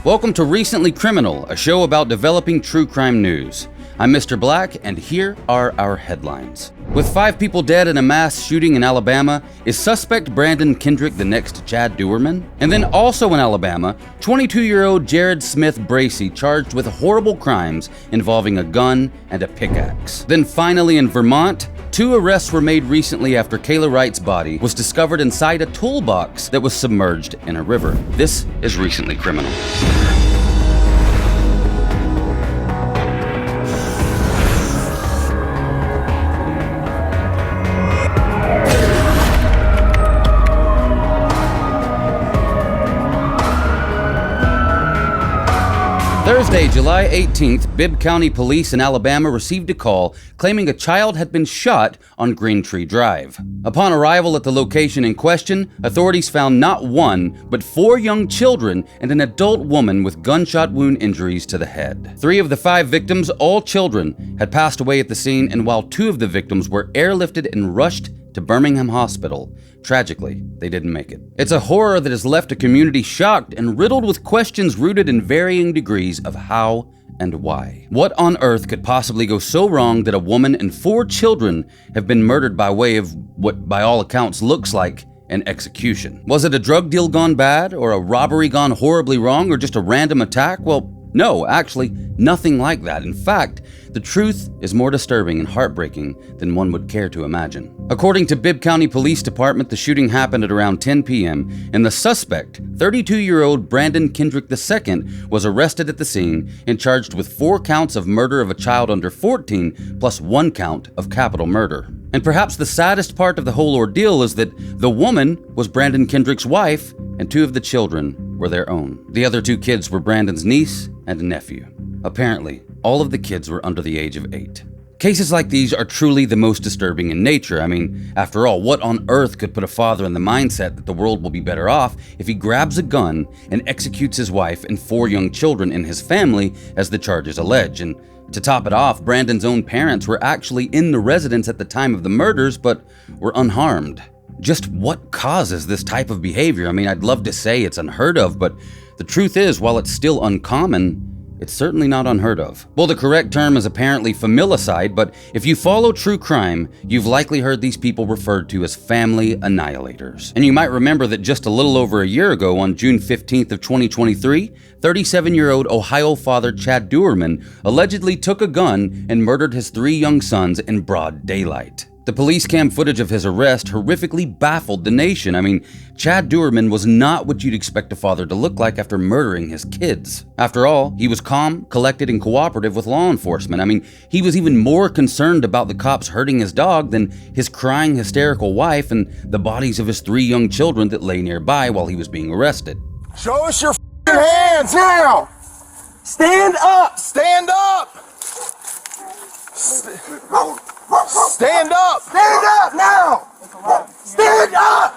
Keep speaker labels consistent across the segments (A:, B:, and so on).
A: Welcome to Recently Criminal, a show about developing true crime news. I'm Mr. Black, and here are our headlines. With 5 people dead in a mass shooting in Alabama, is suspect Brandon Kendrick the next Chad Duerman? And then also in Alabama, 22-year-old Jared Smith Bracey charged with horrible crimes involving a gun and a pickaxe. Then finally in Vermont, 2 arrests were made recently after Kayla Wright's body was discovered inside a toolbox that was submerged in a river. This is Recently Criminal. Thursday, July 18th, Bibb County police in Alabama received a call claiming a child had been shot on Green Tree Drive. Upon arrival at the location in question, authorities found not 1, but 4 young children and an adult woman with gunshot wound injuries to the head. 3 of the 5 victims, all children, had passed away at the scene, and while 2 of the victims were airlifted and rushed to Birmingham Hospital, tragically, they didn't make it. It's a horror that has left a community shocked and riddled with questions rooted in varying degrees of how and why. What on earth could possibly go so wrong that a woman and 4 children have been murdered by way of what by all accounts looks like an execution? Was it a drug deal gone bad, or a robbery gone horribly wrong, or just a random attack? Well, no, actually, nothing like that. In fact, the truth is more disturbing and heartbreaking than one would care to imagine. According to Bibb County Police Department, the shooting happened at around 10 p.m., and the suspect, 32-year-old Brandon Kendrick II, was arrested at the scene and charged with 4 counts of murder of a child under 14, plus 1 count of capital murder. And perhaps the saddest part of the whole ordeal is that the woman was Brandon Kendrick's wife, and 2 of the children were their own. The other 2 kids were Brandon's niece and nephew. Apparently, all of the kids were under the age of 8. Cases like these are truly the most disturbing in nature. I mean, after all, what on earth could put a father in the mindset that the world will be better off if he grabs a gun and executes his wife and 4 young children in his family, as the charges allege? And to top it off, Brandon's own parents were actually in the residence at the time of the murders, but were unharmed. Just what causes this type of behavior? I mean, I'd love to say it's unheard of, but the truth is, while it's still uncommon, it's certainly not unheard of. Well, the correct term is apparently familicide, but if you follow true crime, you've likely heard these people referred to as family annihilators. And you might remember that just a little over a year ago, on June 15th of 2023, 37-year-old Ohio father Chad Duerman allegedly took a gun and murdered his 3 young sons in broad daylight. The police cam footage of his arrest horrifically baffled the nation. I mean, Chad Duerman was not what you'd expect a father to look like after murdering his kids. After all, he was calm, collected, and cooperative with law enforcement. I mean, he was even more concerned about the cops hurting his dog than his crying, hysterical wife and the bodies of his 3 young children that lay nearby while he was being arrested.
B: Show us your hands now! Stand up! Stand up! Stand up! Stand up now! Stand up!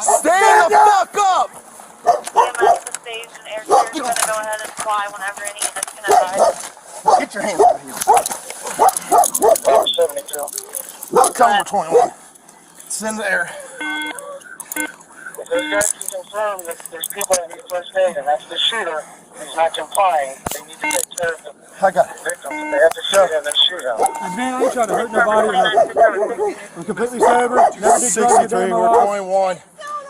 B: Stand the fuck up! Get your hands out here. Tell them we're 21. Send the air.
C: Those guys can confirm that there's people that need first aid, and that's the shooter who's not complying. They need to take care of the victims. They have to shoot him and shoot him.
D: Man, I ain't trying to hurt nobody. I'm completely sober. Never did
B: 63, we're 21.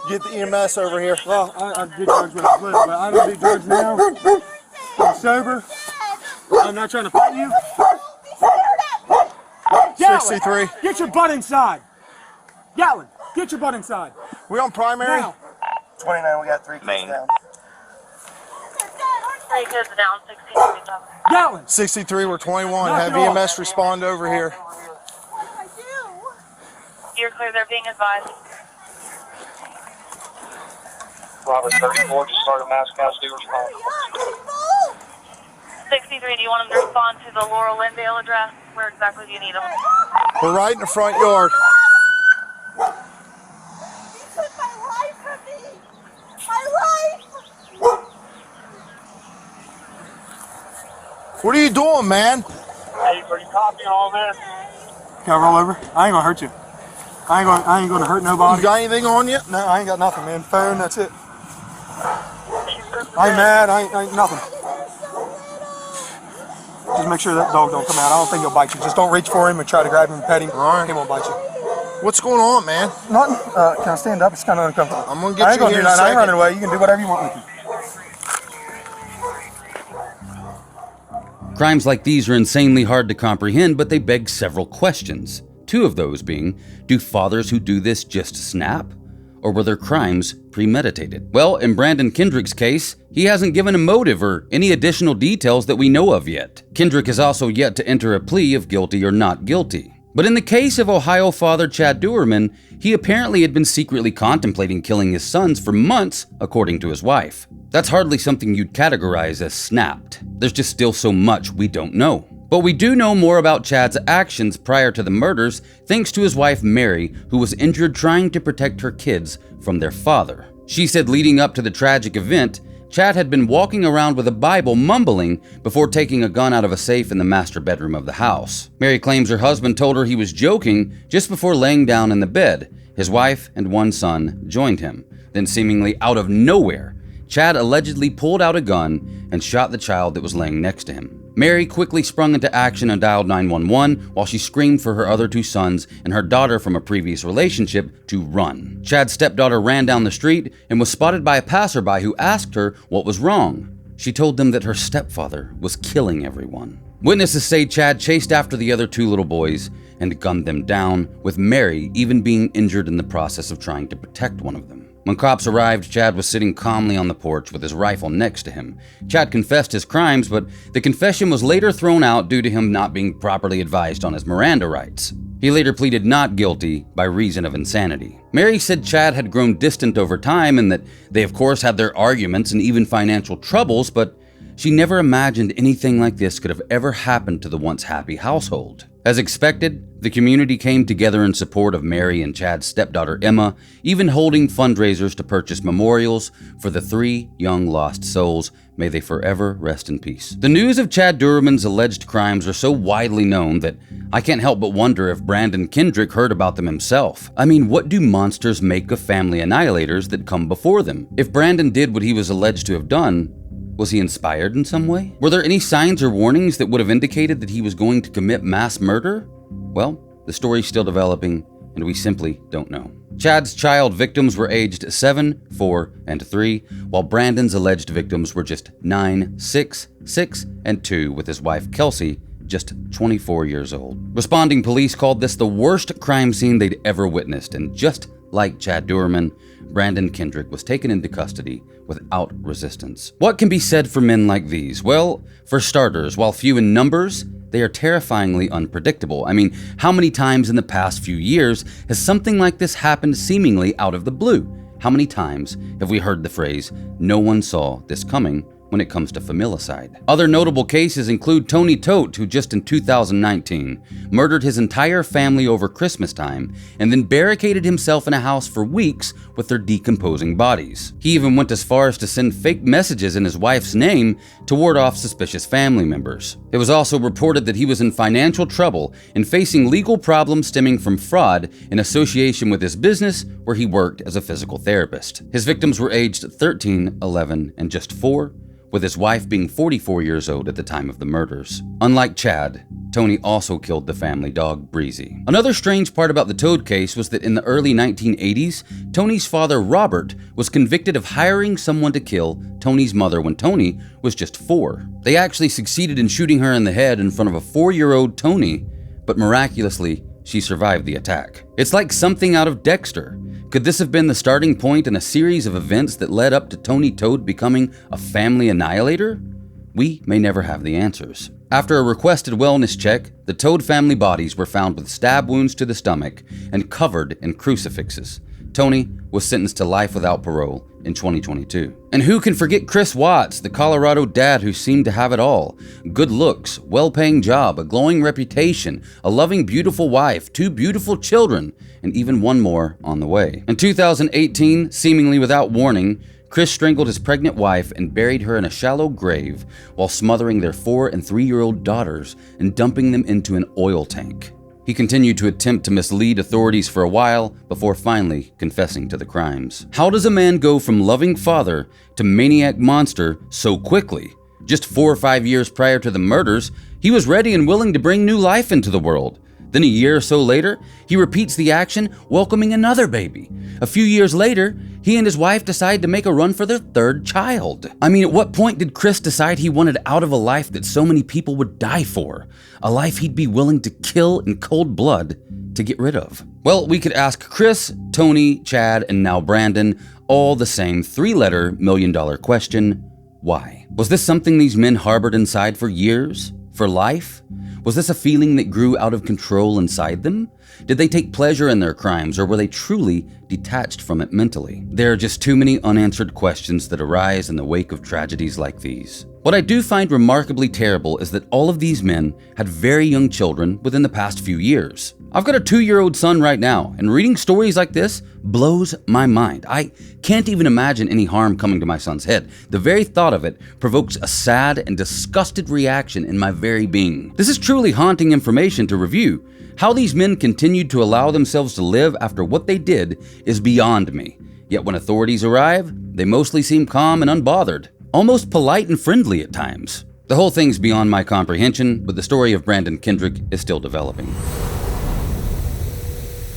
B: Get the EMS over here.
D: Well, I did drugs when I was little, but I don't do drugs now. I'm sober. I'm not trying to fight you.
B: 63.
D: Get your butt inside. Gatlin, get your butt inside.
B: We on primary?
D: Now.
B: 29, we got 3 kids down.
C: 3 kids down, 16 down.
D: Gatlin.
B: 63, we're 21.
D: Knock
B: Have
D: it off.
B: EMS respond over here.
C: You're clear, they're being advised. Robert 34, just started mass casualty response. 63, do you want them to respond to the Laurel Lindale address? Where exactly do you need them?
B: We're right in the front yard. What are you doing, man?
C: Hey, are you copying all this?
D: Can I roll over? I ain't gonna hurt you. I ain't gonna hurt nobody.
B: You got anything on you?
D: No, I ain't got nothing, man. Phone, that's it.
C: She's
D: I ain't mad. I ain't nothing. Just make sure that dog don't come out. I don't think he'll bite you. Just don't reach for him and try to grab him and pet him.
B: All right.
D: He won't bite you.
B: What's going on, man?
D: Nothing. Can I stand up? It's kind of uncomfortable.
B: I'm gonna get you here in a second.
D: I ain't running away. You can do whatever you want with me.
A: Crimes like these are insanely hard to comprehend, but they beg several questions. Two of those being, do fathers who do this just snap? Or were their crimes premeditated? Well, in Brandon Kendrick's case, he hasn't given a motive or any additional details that we know of yet. Kendrick has also yet to enter a plea of guilty or not guilty. But in the case of Ohio father Chad Duerman, he apparently had been secretly contemplating killing his sons for months, according to his wife. That's hardly something you'd categorize as snapped. There's just still so much we don't know. But we do know more about Chad's actions prior to the murders thanks to his wife Mary, who was injured trying to protect her kids from their father. She said leading up to the tragic event, Chad had been walking around with a Bible mumbling before taking a gun out of a safe in the master bedroom of the house. Mary claims her husband told her he was joking just before laying down in the bed. His wife and one son joined him. Then seemingly out of nowhere, Chad allegedly pulled out a gun and shot the child that was laying next to him. Mary quickly sprung into action and dialed 911 while she screamed for her other two sons and her daughter from a previous relationship to run. Chad's stepdaughter ran down the street and was spotted by a passerby who asked her what was wrong. She told them that her stepfather was killing everyone. Witnesses say Chad chased after the other two little boys and gunned them down, with Mary even being injured in the process of trying to protect one of them. When cops arrived, Chad was sitting calmly on the porch with his rifle next to him. Chad confessed his crimes, but the confession was later thrown out due to him not being properly advised on his Miranda rights. He later pleaded not guilty by reason of insanity. Mary said Chad had grown distant over time and that they of course had their arguments and even financial troubles, but she never imagined anything like this could have ever happened to the once happy household. As expected, the community came together in support of Mary and Chad's stepdaughter Emma, even holding fundraisers to purchase memorials for the three young lost souls. May they forever rest in peace. The news of Chad Duerman's alleged crimes are so widely known that I can't help but wonder if Brandon Kendrick heard about them himself. I mean, what do monsters make of family annihilators that come before them? If Brandon did what he was alleged to have done, was he inspired in some way? Were there any signs or warnings that would have indicated that he was going to commit mass murder? Well, the story's still developing, and we simply don't know. Chad's child victims were aged 7, 4, and 3, while Brandon's alleged victims were just 9, 6, 6, and 2, with his wife Kelsey just 24 years old. Responding police called this the worst crime scene they'd ever witnessed, and just like Chad Duerman, Brandon Kendrick was taken into custody without resistance. What can be said for men like these? Well, for starters, while few in numbers, they are terrifyingly unpredictable. I mean, how many times in the past few years has something like this happened seemingly out of the blue? How many times have we heard the phrase, "No one saw this coming," when it comes to familicide? Other notable cases include Tony Tote, who just in 2019 murdered his entire family over Christmas time and then barricaded himself in a house for weeks with their decomposing bodies. He even went as far as to send fake messages in his wife's name to ward off suspicious family members. It was also reported that he was in financial trouble and facing legal problems stemming from fraud in association with his business where he worked as a physical therapist. His victims were aged 13, 11, and just 4, with his wife being 44 years old at the time of the murders. Unlike Chad, Tony also killed the family dog, Breezy. Another strange part about the Toad case was that in the early 1980s, Tony's father, Robert, was convicted of hiring someone to kill Tony's mother when Tony was just 4. They actually succeeded in shooting her in the head in front of a 4-year-old Tony, but miraculously, she survived the attack. It's like something out of Dexter. Could this have been the starting point in a series of events that led up to Tony Toad becoming a family annihilator? We may never have the answers. After a requested wellness check, the Toad family bodies were found with stab wounds to the stomach and covered in crucifixes. Tony was sentenced to life without parole in 2022. And who can forget Chris Watts, the Colorado dad who seemed to have it all? Good looks, well-paying job, a glowing reputation, a loving, beautiful wife, 2 beautiful children, and even one more on the way. In 2018, seemingly without warning, Chris strangled his pregnant wife and buried her in a shallow grave while smothering their 4- and 3-year-old daughters and dumping them into an oil tank. He continued to attempt to mislead authorities for a while before finally confessing to the crimes. How does a man go from loving father to maniac monster so quickly? Just 4 or 5 years prior to the murders, he was ready and willing to bring new life into the world. Then a year or so later, he repeats the action, welcoming another baby. A few years later, he and his wife decide to make a run for their 3rd child. I mean, at what point did Chris decide he wanted out of a life that so many people would die for? A life he'd be willing to kill in cold blood to get rid of? Well, we could ask Chris, Tony, Chad, and now Brandon all the same 3-letter million-dollar question: why? Was this something these men harbored inside for years? For life? Was this a feeling that grew out of control inside them? Did they take pleasure in their crimes, or were they truly detached from it mentally? There are just too many unanswered questions that arise in the wake of tragedies like these. What I do find remarkably terrible is that all of these men had very young children within the past few years. I've got a 2-year-old son right now, and reading stories like this blows my mind. I can't even imagine any harm coming to my son's head. The very thought of it provokes a sad and disgusted reaction in my very being. This is truly haunting information to review. How these men continued to allow themselves to live after what they did is beyond me. Yet when authorities arrive, they mostly seem calm and unbothered, almost polite and friendly at times. The whole thing's beyond my comprehension, but the story of Brandon Kendrick is still developing.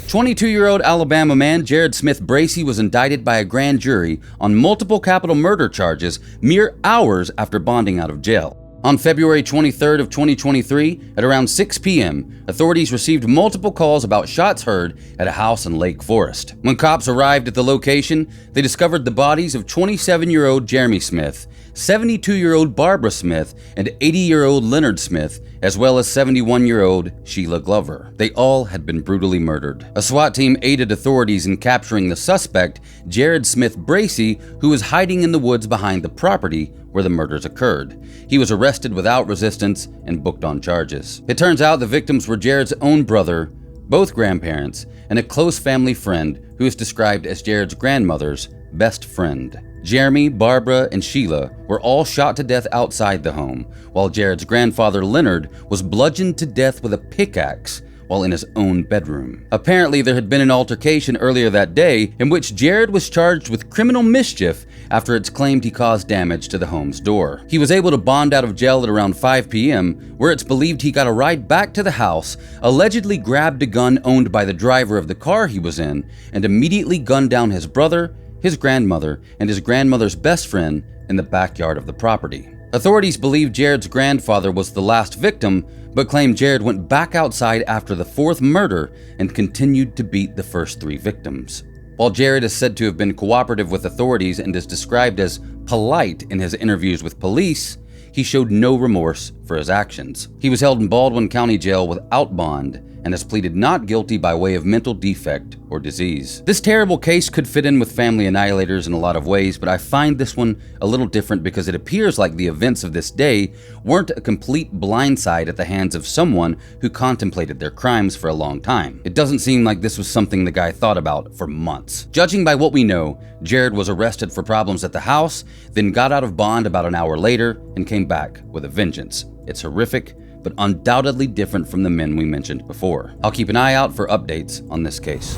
A: 22-year-old Alabama man Jared Smith Bracey was indicted by a grand jury on multiple capital murder charges mere hours after bonding out of jail. On February 23rd of 2023, at around 6 p.m., authorities received multiple calls about shots heard at a house in Lake Forest. When cops arrived at the location, they discovered the bodies of 27-year-old Jeremy Smith, 72-year-old Barbara Smith, and 80-year-old Leonard Smith, as well as 71-year-old Sheila Glover. They all had been brutally murdered. A SWAT team aided authorities in capturing the suspect, Jared Smith Bracey, who was hiding in the woods behind the property where the murders occurred. He was arrested without resistance and booked on charges. It turns out the victims were Jared's own brother, both grandparents, and a close family friend who is described as Jared's grandmother's best friend. Jeremy, Barbara, and Sheila were all shot to death outside the home, while Jared's grandfather Leonard was bludgeoned to death with a pickaxe while in his own bedroom. Apparently, there had been an altercation earlier that day in which Jared was charged with criminal mischief after it's claimed he caused damage to the home's door. He was able to bond out of jail at around 5 p.m., where it's believed he got a ride back to the house, allegedly grabbed a gun owned by the driver of the car he was in, and immediately gunned down his brother, his grandmother, and his grandmother's best friend in the backyard of the property. Authorities believe Jared's grandfather was the last victim, but claim Jared went back outside after the 4th murder and continued to beat the first 3 victims. While Jared is said to have been cooperative with authorities and is described as polite in his interviews with police, he showed no remorse for his actions. He was held in Baldwin County Jail without bond and has pleaded not guilty by way of mental defect or disease. This terrible case could fit in with family annihilators in a lot of ways, but I find this one a little different because it appears like the events of this day weren't a complete blindside at the hands of someone who contemplated their crimes for a long time. It doesn't seem like this was something the guy thought about for months. Judging by what we know, Jared was arrested for problems at the house, then got out of bond about an hour later and came back with a vengeance. It's horrific, but undoubtedly different from the men we mentioned before. I'll keep an eye out for updates on this case.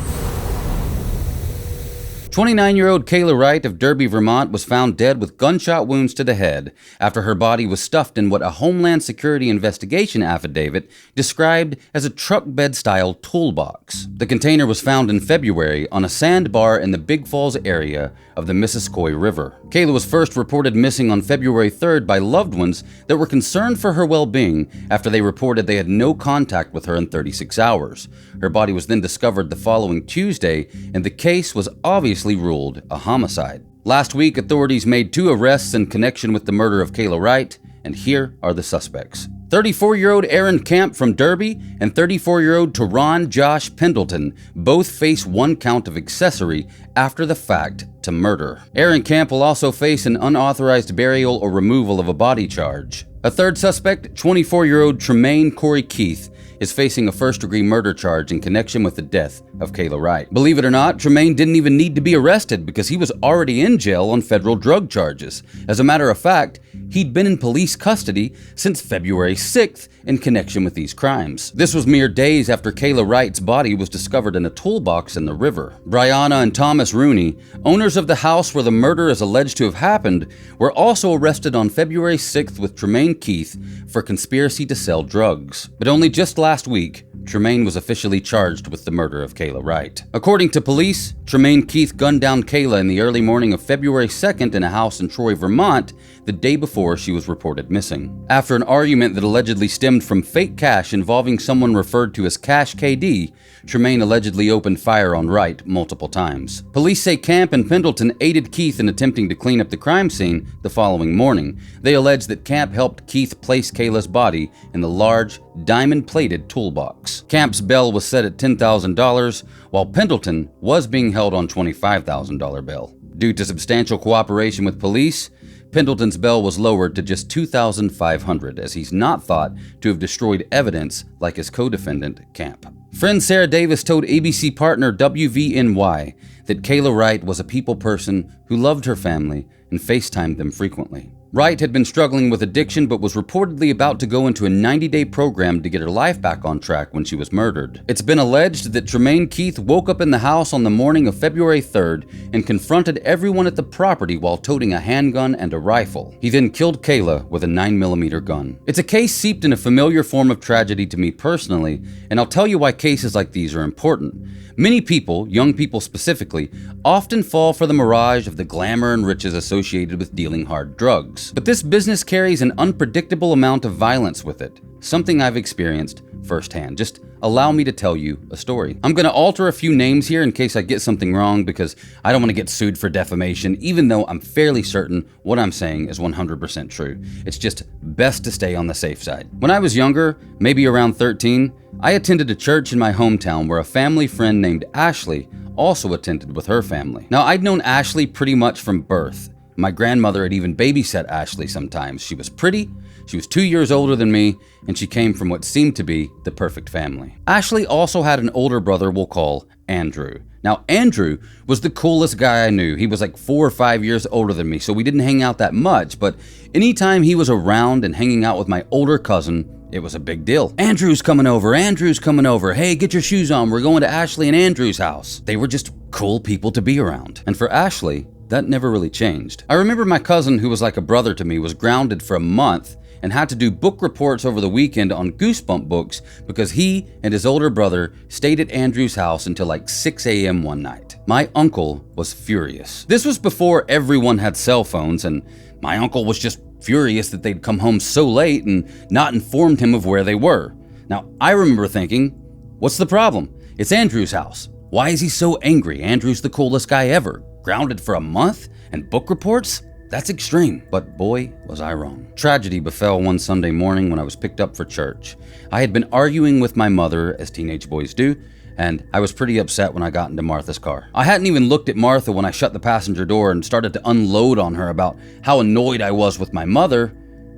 A: 29-year-old Kayla Wright of Derby, Vermont was found dead with gunshot wounds to the head after her body was stuffed in what a Homeland Security investigation affidavit described as a truck bed-style toolbox. The container was found in February on a sandbar in the Big Falls area of the Missisquoi River. Kayla was first reported missing on February 3rd by loved ones that were concerned for her well-being after they reported they had no contact with her in 36 hours. Her body was then discovered the following Tuesday, and the case was obviously ruled a homicide. Last week, authorities made 2 arrests in connection with the murder of Kayla Wright, and here are the suspects. 34-year-old Aaron Camp from Derby and 34-year-old Teron Josh Pendleton both face 1 count of accessory after the fact to murder. Aaron Camp will also face an unauthorized burial or removal of a body charge. A third suspect, 24-year-old Tremaine Corey Keith, is facing a first-degree murder charge in connection with the death of Kayla Wright. Believe it or not, Tremaine didn't even need to be arrested because he was already in jail on federal drug charges. As a matter of fact, he'd been in police custody since February 6th in connection with these crimes. This was mere days after Kayla Wright's body was discovered in a toolbox in the river. Brianna and Thomas Rooney, owners of the house where the murder is alleged to have happened, were also arrested on February 6th with Tremaine Keith for conspiracy to sell drugs. But only just last week, Tremaine was officially charged with the murder of Kayla Wright. According to police, Tremaine Keith gunned down Kayla in the early morning of February 2nd in a house in Troy, Vermont, the day before she was reported missing. After an argument that allegedly stemmed from fake cash involving someone referred to as Cash KD, Tremaine allegedly opened fire on Wright multiple times. Police say Camp and Pendleton aided Keith in attempting to clean up the crime scene the following morning. They allege that Camp helped Keith place Kayla's body in the large, diamond-plated toolbox. Camp's bail was set at $10,000, while Pendleton was being held on $25,000 bail. Due to substantial cooperation with police, Pendleton's bail was lowered to just $2,500, as he's not thought to have destroyed evidence like his co-defendant, Camp. Friend Sarah Davis told ABC partner WVNY that Kayla Wright was a people person who loved her family and FaceTimed them frequently. Wright had been struggling with addiction but was reportedly about to go into a 90-day program to get her life back on track when she was murdered. It's been alleged that Tremaine Keith woke up in the house on the morning of February 3rd and confronted everyone at the property while toting a handgun and a rifle. He then killed Kayla with a 9mm gun. It's a case seeped in a familiar form of tragedy to me personally, and I'll tell you why cases like these are important. Many people, young people specifically, often fall for the mirage of the glamour and riches associated with dealing hard drugs. But this business carries an unpredictable amount of violence with it, something I've experienced firsthand. Just allow me to tell you a story. I'm going to alter a few names here in case I get something wrong because I don't want to get sued for defamation, even though I'm fairly certain what I'm saying is 100% true. It's just best to stay on the safe side. When I was younger, maybe around 13, I attended a church in my hometown where a family friend named Ashley also attended with her family. Now, I'd known Ashley pretty much from birth. My grandmother had even babysat Ashley sometimes. She was pretty, she was 2 years older than me, and she came from what seemed to be the perfect family. Ashley also had an older brother we'll call Andrew. Now, Andrew was the coolest guy I knew. He was like 4 or 5 years older than me, so we didn't hang out that much, but anytime he was around and hanging out with my older cousin, it was a big deal. Andrew's coming over, hey, get your shoes on, we're going to Ashley and Andrew's house. They were just cool people to be around. And for Ashley, that never really changed. I remember my cousin, who was like a brother to me, was grounded for a month and had to do book reports over the weekend on Goosebump books because he and his older brother stayed at Andrew's house until like 6 a.m. one night. My uncle was furious. This was before everyone had cell phones, and my uncle was just furious that they'd come home so late and not informed him of where they were. Now, I remember thinking, what's the problem? It's Andrew's house. Why is he so angry? Andrew's the coolest guy ever. Grounded for a month? And book reports? That's extreme. But boy, was I wrong. Tragedy befell one Sunday morning when I was picked up for church. I had been arguing with my mother, as teenage boys do, and I was pretty upset when I got into Martha's car. I hadn't even looked at Martha when I shut the passenger door and started to unload on her about how annoyed I was with my mother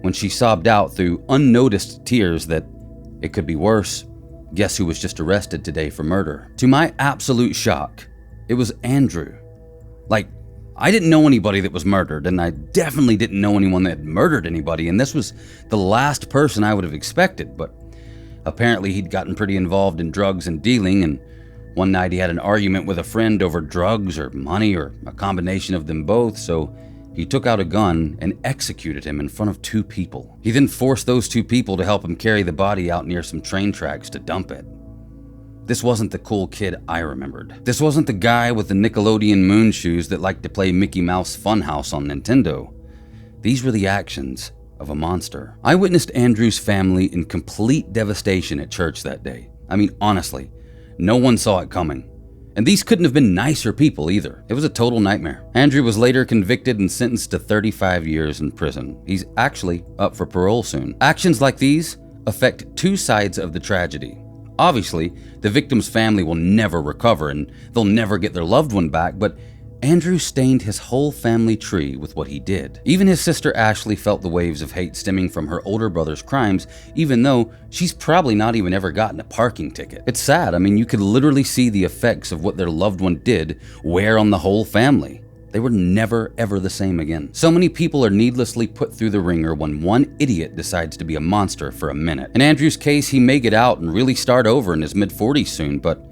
A: when she sobbed out through unnoticed tears that it could be worse. Guess who was just arrested today for murder? To my absolute shock, it was Andrew. Like, I didn't know anybody that was murdered, and I definitely didn't know anyone that had murdered anybody, and this was the last person I would have expected, but apparently he'd gotten pretty involved in drugs and dealing, and one night he had an argument with a friend over drugs or money or a combination of them both, so he took out a gun and executed him in front of 2 people. He then forced those 2 people to help him carry the body out near some train tracks to dump it. This wasn't the cool kid I remembered. This wasn't the guy with the Nickelodeon moon shoes that liked to play Mickey Mouse Funhouse on Nintendo. These were the actions of a monster. I witnessed Andrew's family in complete devastation at church that day. I mean, honestly, no one saw it coming. And these couldn't have been nicer people either. It was a total nightmare. Andrew was later convicted and sentenced to 35 years in prison. He's actually up for parole soon. Actions like these affect 2 sides of the tragedy. Obviously, the victim's family will never recover and they'll never get their loved one back, but Andrew stained his whole family tree with what he did. Even his sister Ashley felt the waves of hate stemming from her older brother's crimes, even though she's probably not even ever gotten a parking ticket. It's sad. I mean, you could literally see the effects of what their loved one did wear on the whole family. They were never, ever the same again. So many people are needlessly put through the ringer when one idiot decides to be a monster for a minute. In Andrew's case, he may get out and really start over in his mid-40s soon, but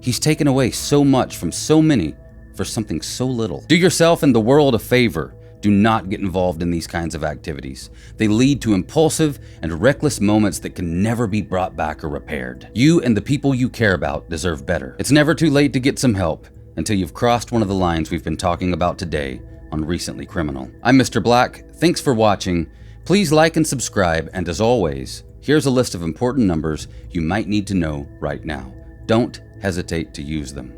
A: he's taken away so much from so many for something so little. Do yourself and the world a favor. Do not get involved in these kinds of activities. They lead to impulsive and reckless moments that can never be brought back or repaired. You and the people you care about deserve better. It's never too late to get some help until you've crossed one of the lines we've been talking about today on Recently Criminal. I'm Mr. Black. Thanks for watching. Please like and subscribe, and as always, here's a list of important numbers you might need to know right now. Don't hesitate to use them.